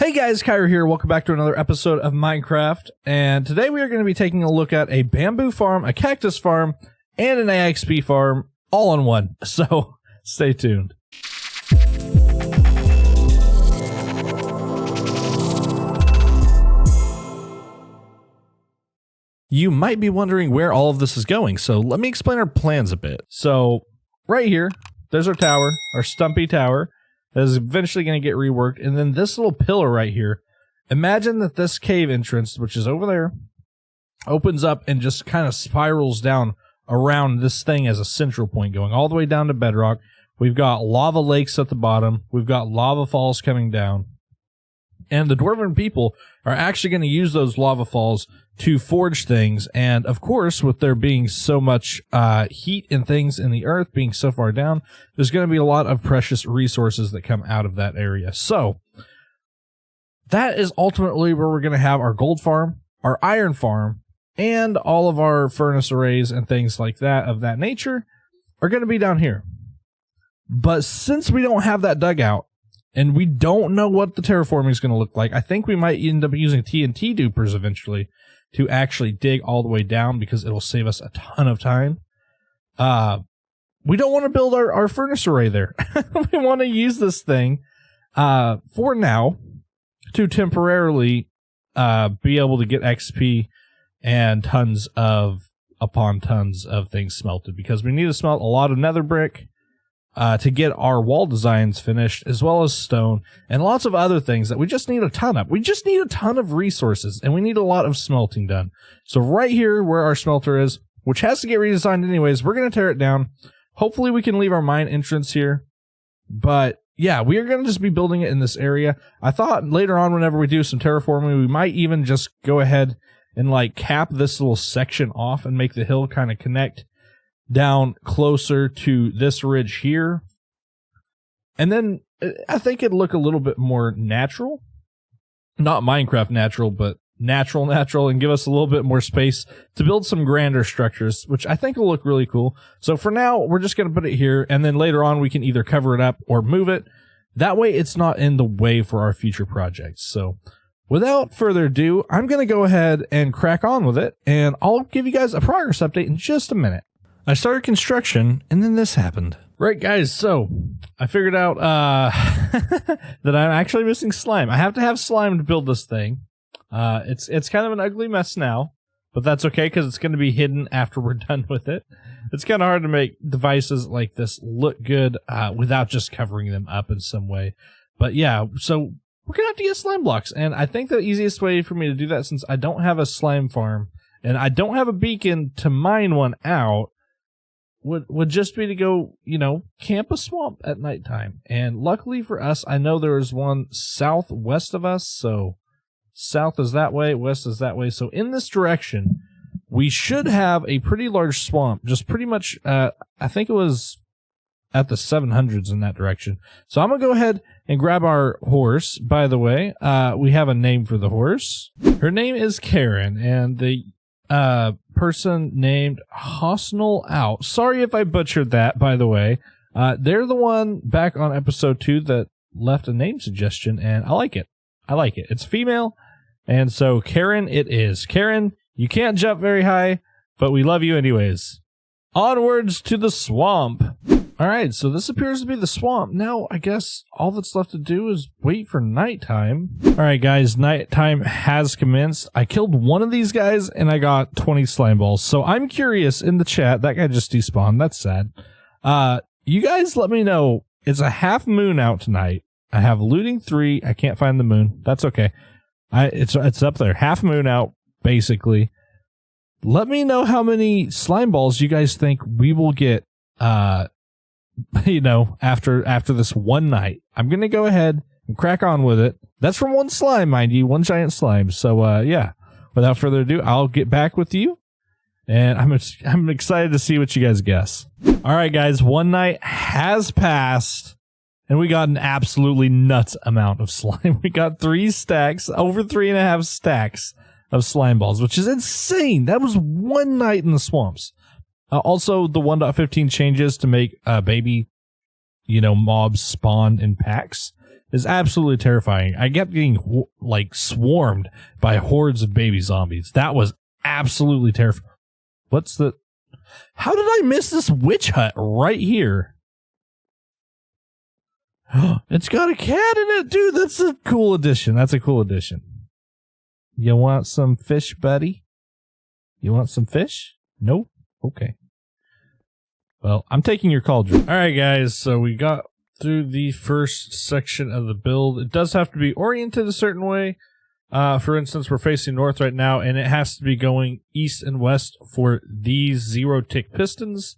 Hey guys, Kyro here. Welcome back to another episode of Minecraft. And today we are going to be taking a look at a bamboo farm, a cactus farm, and an AXP farm all in one. So stay tuned. You might be wondering where all of this is going, so let me explain our plans a bit. So right here, there's our tower, our stumpy tower. That is eventually going to get reworked. And then this little pillar right here, imagine that this cave entrance, which is over there, opens up and just kind of spirals down around this thing as a central point, going all the way down to bedrock. We've got lava lakes at the bottom. We've got lava falls coming down. And the Dwarven people are actually going to use those lava falls to forge things. And of course, with there being so much heat and things in the earth being so far down, there's going to be a lot of precious resources that come out of that area. So that is ultimately where we're going to have our gold farm, our iron farm, and all of our furnace arrays and things like that of that nature are going to be down here. But since we don't have that dugout, and we don't know what the terraforming is going to look like, I think we might end up using TNT dupers eventually to actually dig all the way down because it'll save us a ton of time. We don't want to build our furnace array there. We want to use this thing for now to temporarily be able to get XP and tons upon tons of things smelted, because we need to smelt a lot of nether brick to get our wall designs finished, as well as stone and lots of other things that we just need a ton of. We just need a ton of resources, and we need a lot of smelting done. So right here where our smelter is, which has to get redesigned anyways, we're going to tear it down. Hopefully we can leave our mine entrance here. But yeah, we are going to just be building it in this area. I thought later on, whenever we do some terraforming, we might even just go ahead and like cap this little section off and make the hill kind of connect down closer to this ridge here. And then I think it'd look a little bit more natural. Not Minecraft natural, but natural, and give us a little bit more space to build some grander structures, which I think will look really cool. So for now, we're just going to put it here, and then later on we can either cover it up or move it. That way it's not in the way for our future projects. So without further ado, I'm going to go ahead and crack on with it, and I'll give you guys a progress update in just a minute. I started construction, and then this happened. Right, guys, so I figured out that I'm actually missing slime. I have to have slime to build this thing. It's kind of an ugly mess now, but that's okay, because it's going to be hidden after we're done with it. It's kind of hard to make devices like this look good without just covering them up in some way. But yeah, so we're going to have to get slime blocks, and I think the easiest way for me to do that, since I don't have a slime farm, and I don't have a beacon to mine one out, would just be to go, camp a swamp at nighttime. And luckily for us, I know there is one southwest of us, so south is that way, west is that way. So in this direction, we should have a pretty large swamp, just pretty much, I think it was at the 700s in that direction. So I'm going to go ahead and grab our horse. By the way, we have a name for the horse. Her name is Karen, and the person named Hosnell Out. Sorry if I butchered that, by the way. They're the one back on episode 2 that left a name suggestion, and I like it. It's female, and so Karen it is. Karen, you can't jump very high, but we love you anyways. Onwards to the swamp. Alright, so this appears to be the swamp. Now, I guess all that's left to do is wait for nighttime. Alright guys, nighttime has commenced. I killed one of these guys and I got 20 slime balls. So I'm curious in the chat, that guy just despawned, that's sad. You guys let me know, it's a half moon out tonight. I have looting 3, I can't find the moon, that's okay. It's up there, half moon out, basically. Let me know how many slime balls you guys think we will get, after this one night. I'm going to go ahead and crack on with it. That's from one slime, mind you, one giant slime. So, yeah, without further ado, I'll get back with you, and I'm excited to see what you guys guess. All right, guys, one night has passed, and we got an absolutely nuts amount of slime. We got 3 stacks, over 3.5 stacks of slime balls, which is insane. That was one night in the swamps. Also, the 1.15 changes to make baby, mobs spawn in packs. is absolutely terrifying. I kept getting like swarmed by hordes of baby zombies. That was absolutely terrifying. What's the... How did I miss this witch hut right here? It's got a cat in it, dude. That's a cool addition. That's a cool addition. You want some fish, buddy? You want some fish? Nope. Okay. Well, I'm taking your cauldron. All right, guys. So we got through the first section of the build. It does have to be oriented a certain way. For instance, we're facing north right now, and it has to be going east and west for these 0 tick pistons.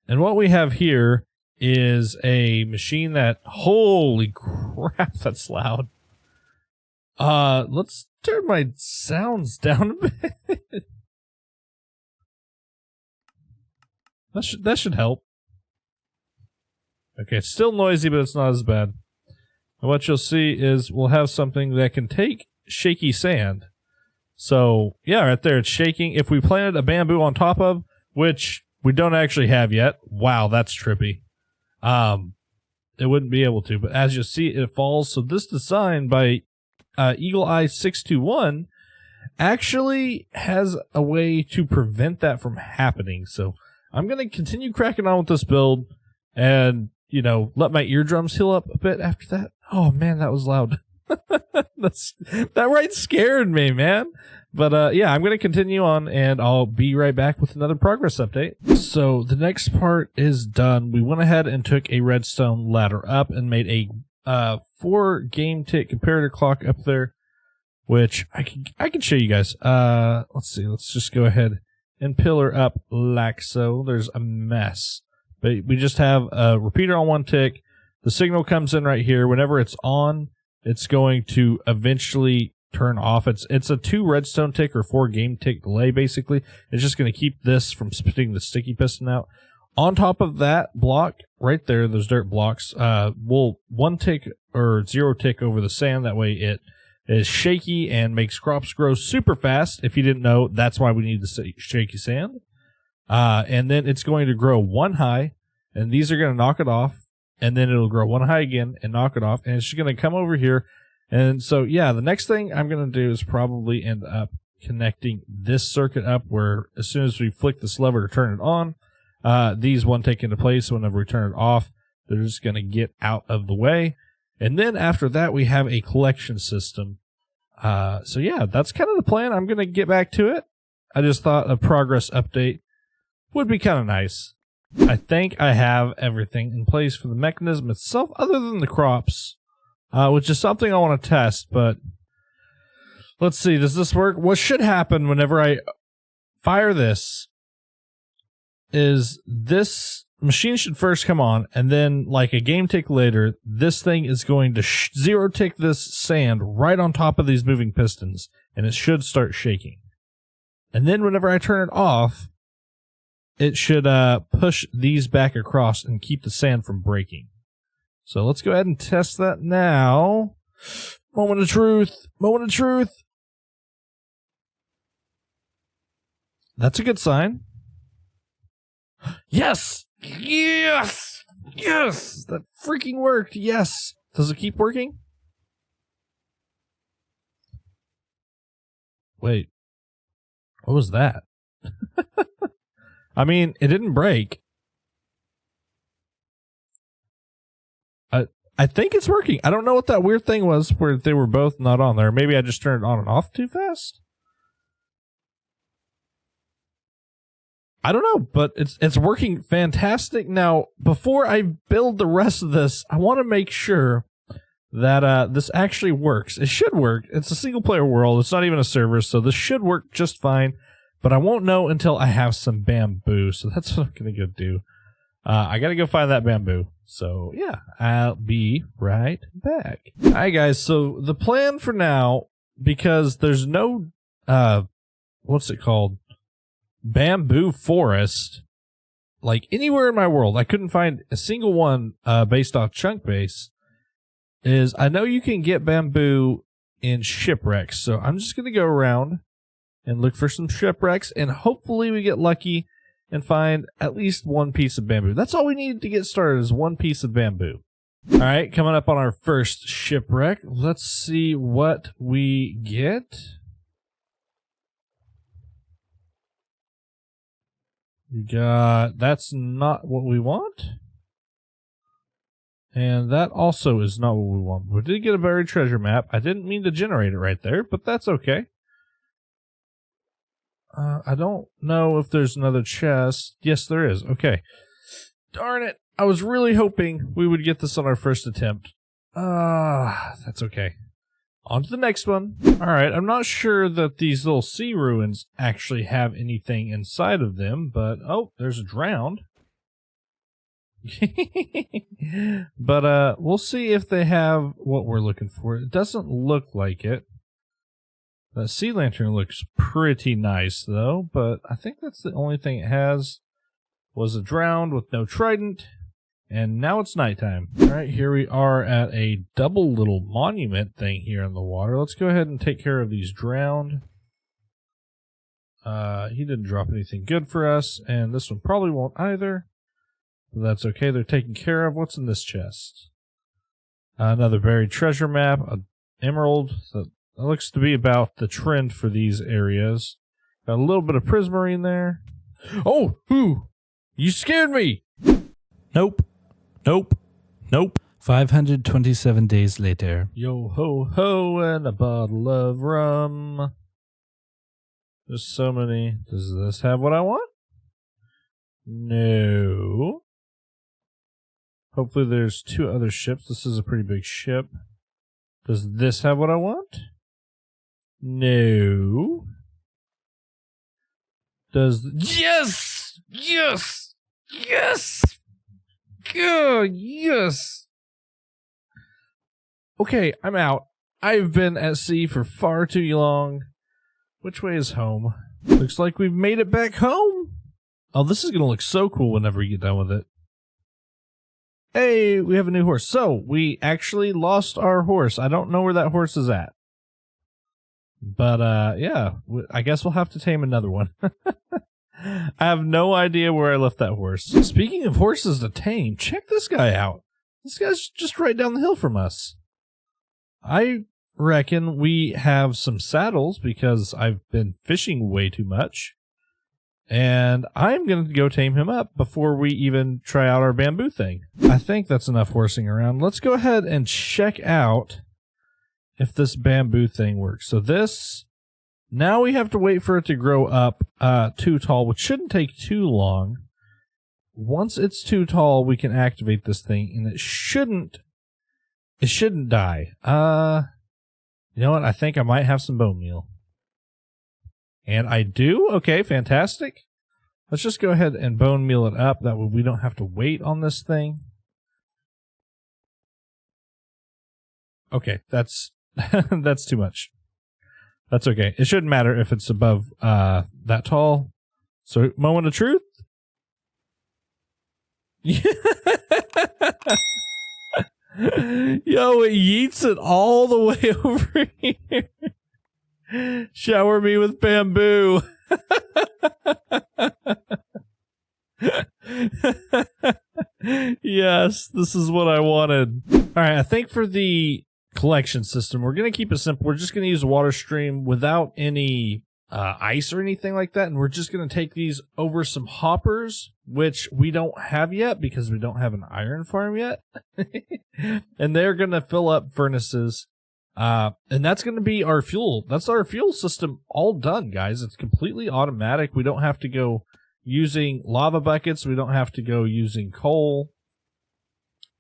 And what we have here is a machine that, holy crap, that's loud. Let's turn my sounds down a bit. That should help. Okay, it's still noisy, but it's not as bad. And what you'll see is we'll have something that can take shaky sand. So, yeah, right there, it's shaking. If we planted a bamboo on top of, which we don't actually have yet, wow, that's trippy. It wouldn't be able to, but as you see, it falls. So this design by Eagle Eye 621 actually has a way to prevent that from happening. So I'm going to continue cracking on with this build and, you know, let my eardrums heal up a bit after that. Oh, man, that was loud. That right scared me, man. But yeah, I'm going to continue on, and I'll be right back with another progress update. So the next part is done. We went ahead and took a redstone ladder up and made a 4 game tick comparator clock up there, which I can show you guys. Let's see. Let's just go ahead and pillar up like so. There's a mess, but we just have a repeater on 1 tick. The signal comes in right here. Whenever it's on, it's going to eventually turn off. It's a 2 redstone tick or 4 game tick delay, basically. It's just going to keep this from spitting the sticky piston out. On top of that block right there, those dirt blocks, we'll 1 tick or 0 tick over the sand. That way it is shaky and makes crops grow super fast. If you didn't know, that's why we need the shaky sand. And then it's going to grow 1 high, and these are going to knock it off. And then it'll grow 1 high again and knock it off. And it's just going to come over here. And so, yeah, the next thing I'm going to do is probably end up connecting this circuit up where as soon as we flick this lever to turn it on, these won't take into place. Whenever we turn it off, they're just going to get out of the way. And then after that, we have a collection system. So, yeah, that's kind of the plan. I'm going to get back to it. I just thought a progress update would be kind of nice. I think I have everything in place for the mechanism itself, other than the crops, which is something I want to test, but let's see, does this work? What should happen whenever I fire this is this machine should first come on, and then like a game tick later, this thing is going to 0 tick this sand right on top of these moving pistons, and it should start shaking. And then whenever I turn it off, it should push these back across and keep the sand from breaking. So let's go ahead and test that now. Moment of truth. Moment of truth. That's a good sign. Yes! Yes! Yes! That freaking worked. Yes! Does it keep working? Wait. What was that? I mean, it didn't break. I think it's working. I don't know what that weird thing was where they were both not on there. Maybe I just turned it on and off too fast. I don't know, but it's working fantastic. Now, before I build the rest of this, I want to make sure that this actually works. It should work. It's a single-player world. It's not even a server, so this should work just fine. But I won't know until I have some bamboo, so that's what I'm going to go do. I got to go find that bamboo. So, yeah, I'll be right back. All right, guys, so the plan for now, because there's no, what's it called? Bamboo forest, like anywhere in my world. I couldn't find a single one based off chunk base. Is I know you can get bamboo in shipwrecks, so I'm just going to go around and look for some shipwrecks, and hopefully we get lucky and find at least 1 piece of bamboo. That's all we need to get started is 1 piece of bamboo. All right, coming up on our first shipwreck. Let's see what we get. We got, that's not what we want. And that also is not what we want. We did get a buried treasure map. I didn't mean to generate it right there, but that's okay. I don't know if there's another chest. Yes, there is. Okay. Darn it. I was really hoping we would get this on our first attempt. That's okay. On to the next one. Alright, I'm not sure that these little sea ruins actually have anything inside of them, but, oh, there's a drowned. But, we'll see if they have what we're looking for. It doesn't look like it. The sea lantern looks pretty nice, though, but I think that's the only thing it has. Was a drowned with no trident, and now it's nighttime. Alright, here we are at a double little monument thing here in the water. Let's go ahead and take care of these drowned. He didn't drop anything good for us, and this one probably won't either. But that's okay, they're taken care of. What's in this chest? Another buried treasure map, an emerald. That looks to be about the trend for these areas. Got a little bit of prismarine there. Oh, who? You scared me! Nope. Nope. Nope. 527 days later. Yo ho ho and a bottle of rum. There's so many. Does this have what I want? No. Hopefully there's two other ships. This is a pretty big ship. Does this have what I want? No. Does... Yes! Yes! Yes! Good, yes! Okay, I'm out. I've been at sea for far too long. Which way is home? Looks like we've made it back home. Oh, this is going to look so cool whenever we get done with it. Hey, we have a new horse. So, we actually lost our horse. I don't know where that horse is at. But, yeah, I guess we'll have to tame another one. I have no idea where I left that horse. Speaking of horses to tame, check this guy out. This guy's just right down the hill from us. I reckon we have some saddles because I've been fishing way too much. And I'm going to go tame him up before we even try out our bamboo thing. I think that's enough horsing around. Let's go ahead and check out if this bamboo thing works. So this... Now we have to wait for it to grow up too tall, which shouldn't take too long. Once it's too tall, we can activate this thing, and it shouldn't die. You know what? I think I might have some bone meal. And I do? Okay, fantastic. Let's just go ahead and bone meal it up. That way we don't have to wait on this thing. Okay, that's that's too much. That's okay. It shouldn't matter if it's above that tall. So, moment of truth. Yo, it yeets it all the way over here. Shower me with bamboo. Yes, this is what I wanted. Alright, I think for the collection system, we're going to keep it simple. We're just going to use a water stream without any ice or anything like that, and we're just going to take these over some hoppers, which we don't have yet because we don't have an iron farm yet. And they're going to fill up furnaces, and that's going to be our fuel. That's our fuel system all done, guys. It's completely automatic. We don't have to go using lava buckets. We don't have to go using coal.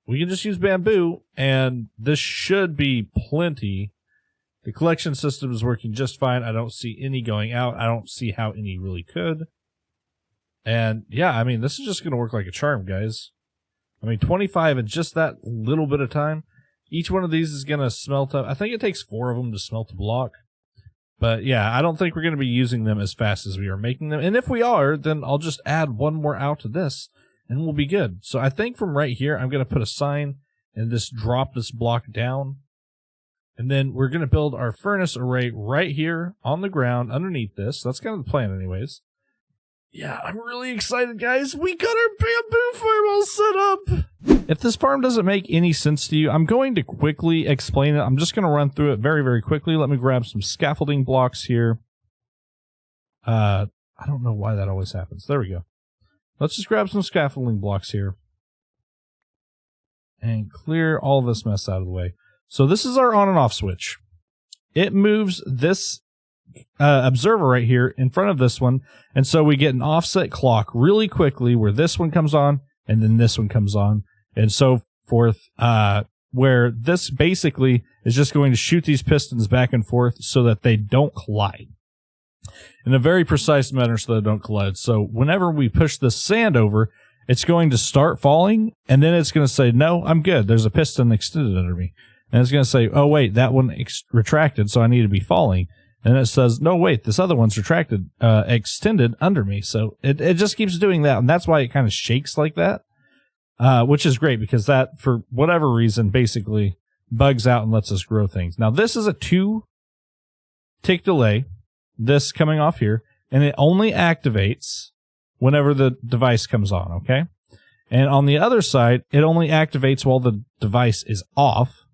We can just use bamboo, and this should be plenty. The collection system is working just fine. I don't see any going out. I don't see how any really could. And, yeah, I mean, this is just going to work like a charm, guys. I mean, 25 in just that little bit of time. Each one of these is going to smelt up. I think it takes 4 of them to smelt a block. But, yeah, I don't think we're going to be using them as fast as we are making them. And if we are, then I'll just add one more out to this. And we'll be good. So I think from right here, I'm going to put a sign and just drop this block down. And then we're going to build our furnace array right here on the ground underneath this. That's kind of the plan anyways. Yeah, I'm really excited, guys. We got our bamboo farm all set up. If this farm doesn't make any sense to you, I'm going to quickly explain it. I'm just going to run through it very, very quickly. Let me grab some scaffolding blocks here. I don't know why that always happens. There we go. Let's just grab some scaffolding blocks here and clear all this mess out of the way. So this is our on and off switch. It moves this observer right here in front of this one, and so we get an offset clock really quickly where this one comes on and then this one comes on and so forth, where this basically is just going to shoot these pistons back and forth so that they don't collide in a very precise manner, so they don't collide. So whenever we push the sand over, it's going to start falling, and then it's going to say, no, I'm good, there's a piston extended under me, and it's going to say, oh wait, that one retracted, so I need to be falling. And it says, no, wait, this other one's retracted, extended under me. So it just keeps doing that. And that's why it kind of shakes like that, which is great because that, for whatever reason, basically bugs out and lets us grow things. Now, this is a 2-tick delay, this coming off here, and it only activates whenever the device comes on, okay? And on the other side, it only activates while the device is off,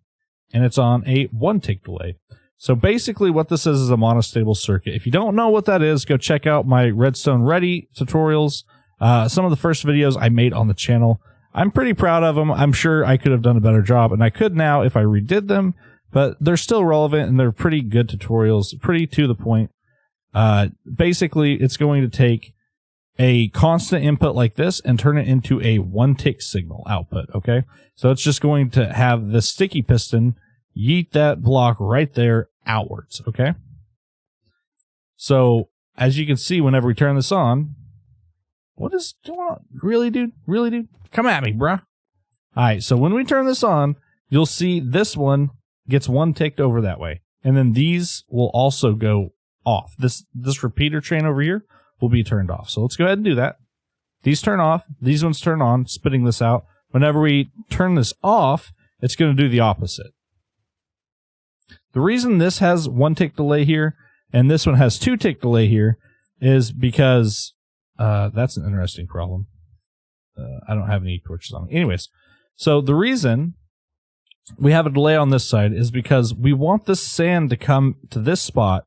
and it's on a 1-tick delay. So basically what this is a monostable circuit. If you don't know what that is, go check out my Redstone Ready tutorials. Some of the first videos I made on the channel. I'm pretty proud of them. I'm sure I could have done a better job, and I could now if I redid them, but they're still relevant and they're pretty good tutorials, pretty to the point. Basically, it's going to take a constant input like this and turn it into a 1-tick signal output, okay? So it's just going to have the sticky piston yeet that block right there outwards, okay? So, as you can see, whenever we turn this on, what is going on? Really, dude? Really, dude? Come at me, bruh. Alright, so when we turn this on, you'll see this one gets 1-ticked over that way. And then these will also go off. This repeater chain over here will be turned off. So let's go ahead and do that. These turn off. These ones turn on, spitting this out. Whenever we turn this off, it's going to do the opposite. The reason this has 1-tick delay here and this one has 2-tick delay here is because that's an interesting problem. I don't have any torches on me. Anyways, so the reason we have a delay on this side is because we want the sand to come to this spot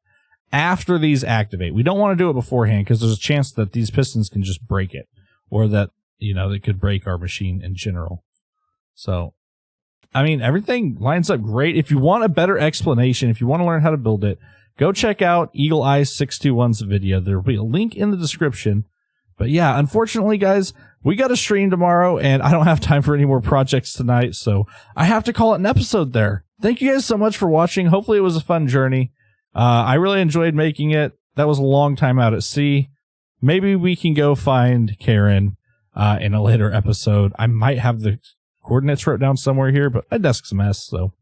after these activate. We don't want to do it beforehand because there's a chance that these pistons can just break it, or that, you know, they could break our machine in general. So, I mean, everything lines up great. If you want a better explanation, if you want to learn how to build it, go check out Eagle Eye 621's video. There will be a link in the description. But yeah, unfortunately, guys, we got a stream tomorrow, and I don't have time for any more projects tonight, so I have to call it an episode there. Thank you guys so much for watching. Hopefully it was a fun journey. I really enjoyed making it. That was a long time out at sea. Maybe we can go find Karen in a later episode. I might have the coordinates wrote down somewhere here, but my desk's a mess. So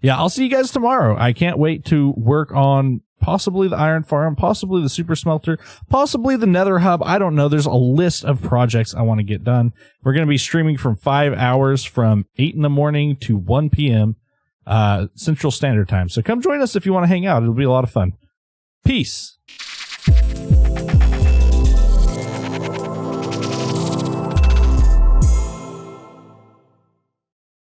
yeah, I'll see you guys tomorrow. I can't wait to work on possibly the iron farm, possibly the super smelter, possibly the nether hub. I don't know. There's a list of projects I want to get done. We're going to be streaming from 5 hours from 8 in the morning to 1 p.m. Central Standard Time. So come join us if you want to hang out. It'll be a lot of fun. Peace.